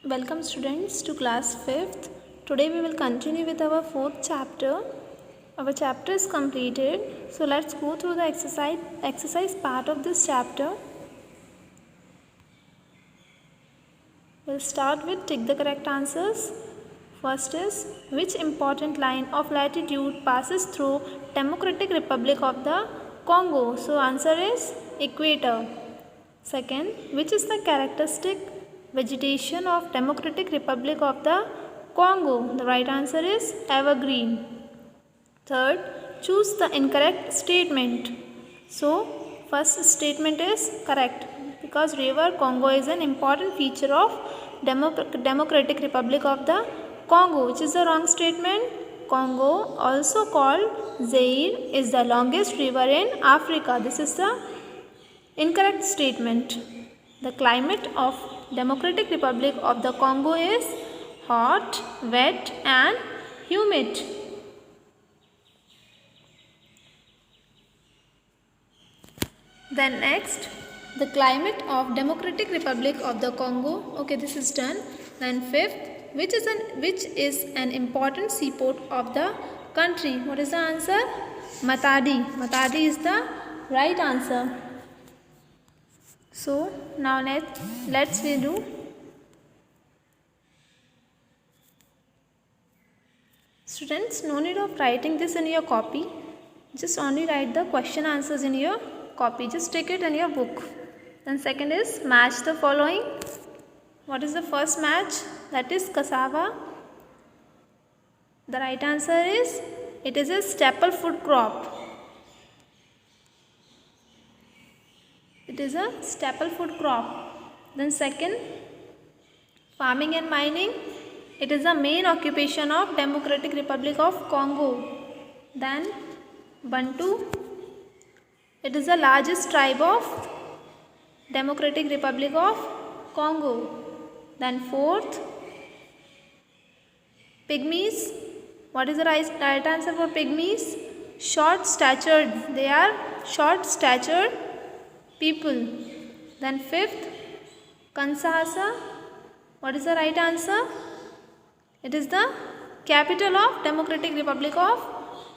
Welcome students to class 5th. Today we will continue with our 4th chapter. Our chapter is completed. So let's go through the exercise part of this chapter. We'll start with tick the correct answers. First is, which important line of latitude passes through Democratic Republic of the Congo? So answer is equator. Second, which is the characteristic vegetation of Democratic Republic of the Congo? The right answer is evergreen. Third, choose the incorrect statement. So first statement is correct because river Congo is an important feature of Democratic Republic of the Congo, which is the wrong statement. Congo, also called Zaire, is the longest river in Africa. This is the incorrect statement. The climate of Democratic Republic of the Congo is hot, wet and humid. Then next, the climate of Democratic Republic of the Congo. Okay, this is done. Then fifth, which is an important seaport of the country? What is the answer? Matadi. Matadi is the right answer. So now let's do. Students, no need of writing this in your copy. Just only write the question answers in your copy. Just take it in your book. Then second is match the following. What is the first match? That is cassava. The right answer is, it is a staple food crop. It is a staple food crop. Then second, farming and mining. It is the main occupation of Democratic Republic of Congo. Then Bantu. It is the largest tribe of Democratic Republic of Congo. Then fourth, pygmies. What is the right answer for pygmies? Short statured. They are short statured people. Then fifth, Kinshasa. What is the right answer? It is the capital of Democratic Republic of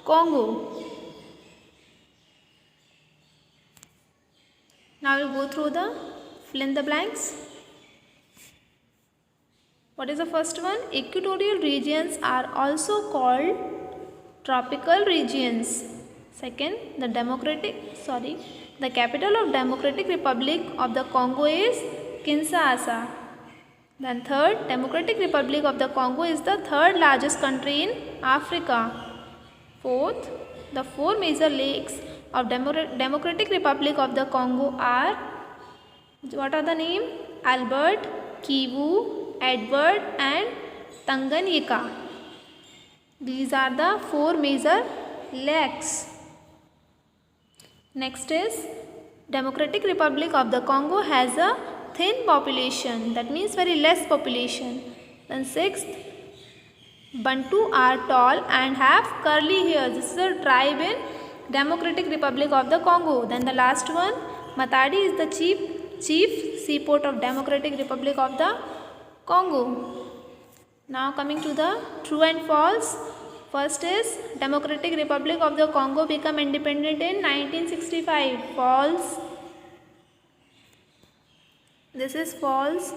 Congo. Now we'll go through the fill in the blanks. What is the first one? Equatorial regions are also called tropical regions. Second, the capital of Democratic Republic of the Congo is Kinshasa. Then third, Democratic Republic of the Congo is the third largest country in Africa. Fourth, the four major lakes of Democratic Republic of the Congo are, what are the name? Albert, Kivu, Edward and Tanganyika. These are the four major lakes. Next is, Democratic Republic of the Congo has a thin population, that means very less population. Then sixth, Bantu are tall and have curly hairs. This is a tribe in Democratic Republic of the Congo. Then the last one, Matadi is the chief seaport of Democratic Republic of the Congo. Now coming to the true and false. First is, Democratic Republic of the Congo became independent in 1965. False. This is false.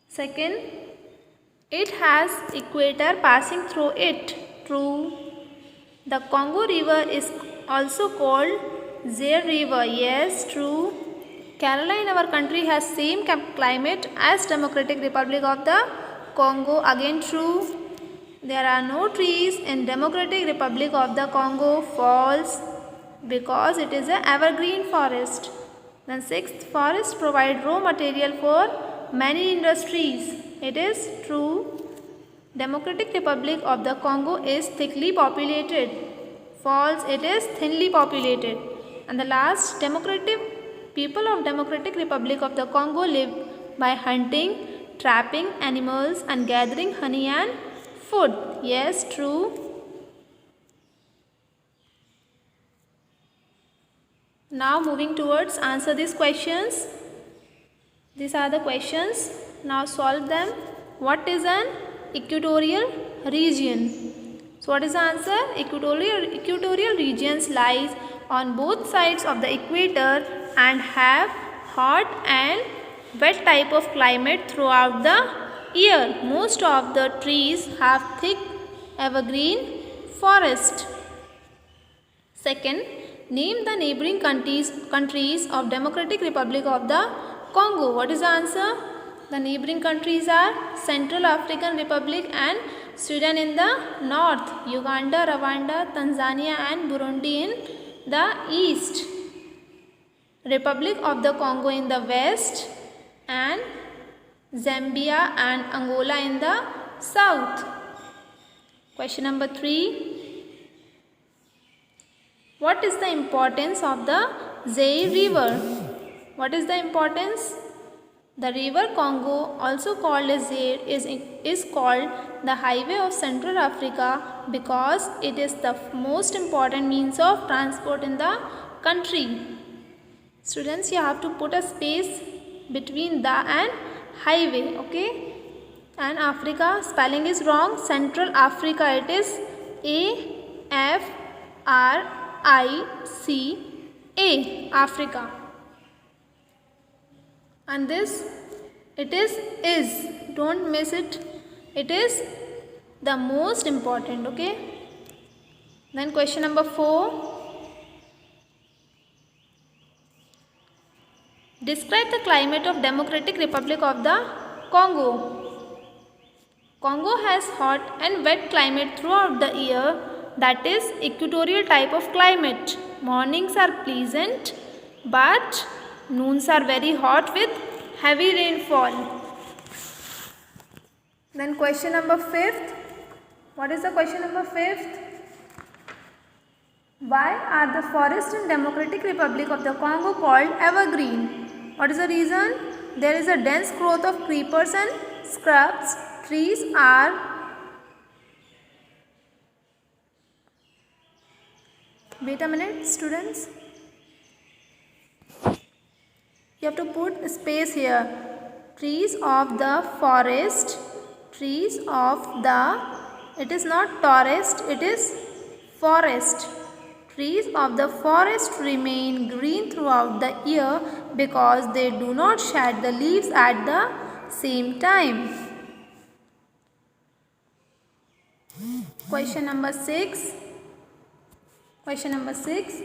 Second, it has equator passing through it. True. The Congo River is also called Zaire River. Yes, true. Kerala in our country has same climate as Democratic Republic of the Congo. Again true. There are no trees in Democratic Republic of the Congo. False, because it is an evergreen forest. Then sixth, forests provide raw material for many industries. It is true. Democratic Republic of the Congo is thickly populated. False, it is thinly populated. And the last, people of Democratic Republic of the Congo live by hunting, trapping animals and gathering honey and food. Yes, true. Now moving towards answer these questions. These are the questions. Now solve them. What is an equatorial region? So what is the answer? Equatorial regions lies on both sides of the equator and have hot and wet type of climate throughout the year. Most of the trees have thick evergreen forest. Second, name the neighboring countries of Democratic Republic of the Congo. What is the answer? The neighboring countries are Central African Republic and Sudan in the north, Uganda, Rwanda, Tanzania and Burundi in the east, Republic of the Congo in the west, and Zambia and Angola in the south. Question number 3. What is the importance of the Zaire River? What is the importance? The river Congo, also called as Zaire, is called the highway of Central Africa because it is the most important means of transport in the country. Students, you have to put a space between the and highway, okay? And Africa, spelling is wrong. Central Africa, it is AFRICA, Africa. And this, it is, don't miss it. It is the most important, okay? Then question number 4. Describe the climate of Democratic Republic of the Congo. Congo has hot and wet climate throughout the year, that is equatorial type of climate. Mornings are pleasant, but noons are very hot with heavy rainfall. Then question number 5th. What is the question number 5th? Why are the forests in Democratic Republic of the Congo called evergreen? What is the reason? There is a dense growth of creepers and scrubs. Trees are, wait a minute students, you have to put space here. Trees of the forest, trees of the, it is not forest, it is forest. Trees of the forest remain green throughout the year because they do not shed the leaves at the same time. Question number 6. Question number 6.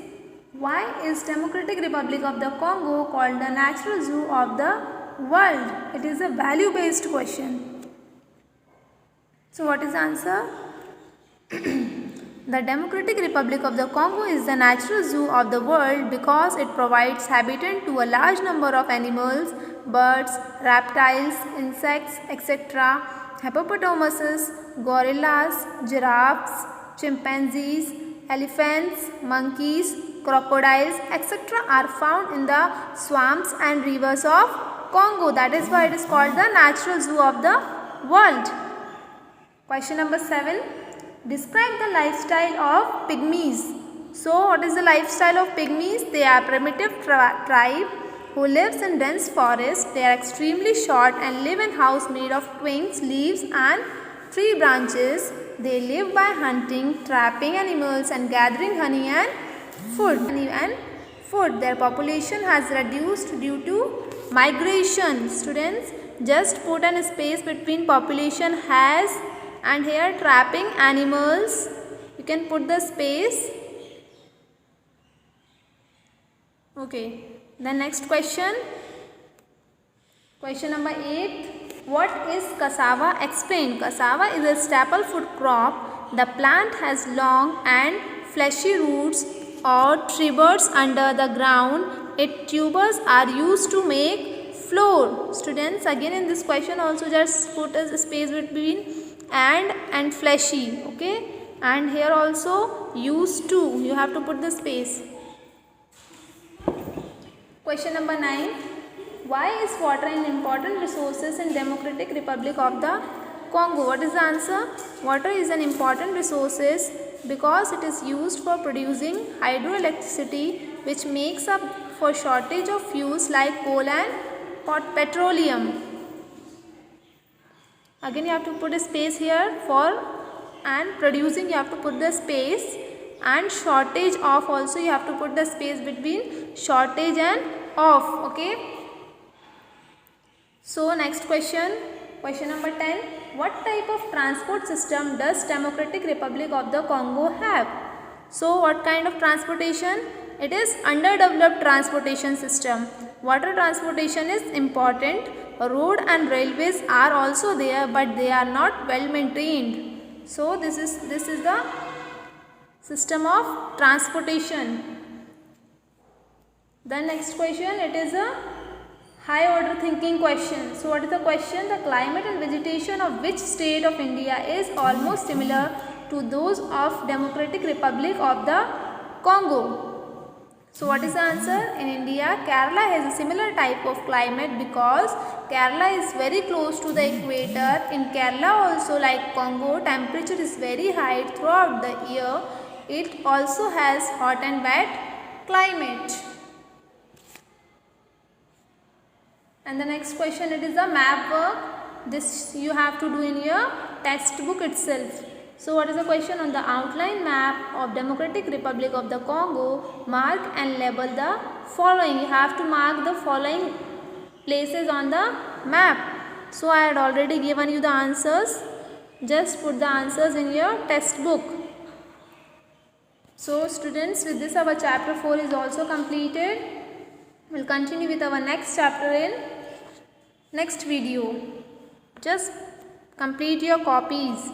Why is Democratic Republic of the Congo called the natural zoo of the world? It is a value-based question. So what is the answer? The Democratic Republic of the Congo is the natural zoo of the world because it provides habitat to a large number of animals, birds, reptiles, insects, etc. Hippopotamuses, gorillas, giraffes, chimpanzees, elephants, monkeys, crocodiles, etc. are found in the swamps and rivers of Congo. That is why it is called the natural zoo of the world. Question number 7. Describe the lifestyle of pygmies. So, what is the lifestyle of pygmies? They are primitive tribe who lives in dense forests. They are extremely short and live in house made of twigs, leaves and tree branches. They live by hunting, trapping animals and gathering honey and food. Their population has reduced due to migration. Students, just put a space between population has and here trapping animals. You can put the space. Okay. The next question. Question number 8. What is cassava? Explain. Cassava is a staple food crop. The plant has long and fleshy roots or tributes under the ground. Its tubers are used to make flour. Students, again in this question also just put a space between and fleshy, okay, and here also used to, you have to put the space. Question number 9. Why is water an important resources in Democratic Republic of the Congo? What is the answer? Water is an important resources because it is used for producing hydroelectricity, which makes up for shortage of fuels like coal and petroleum. Again you have to put a space here for, and producing you have to put the space, and shortage of also you have to put the space between shortage and of. Okay. So next question number 10. What type of transport system does Democratic Republic of the Congo have? So what kind of transportation? It is underdeveloped transportation system. Water transportation is important. Road and railways are also there, but they are not well maintained. So this is the system of transportation. The next question, it is a high order thinking question. So what is the question? The climate and vegetation of which state of India is almost similar to those of Democratic Republic of the Congo? So what is the answer? In India, Kerala has a similar type of climate because Kerala is very close to the equator. In Kerala also, like Congo, temperature is very high throughout the year. It also has hot and wet climate. And the next question, it is a map work. This you have to do in your textbook itself. So what is the question? On the outline map of Democratic Republic of the Congo, mark and label the following. You have to mark the following places on the map. So I had already given you the answers. Just put the answers in your textbook. So students, with this our chapter 4 is also completed. We will continue with our next chapter in next video. Just complete your copies.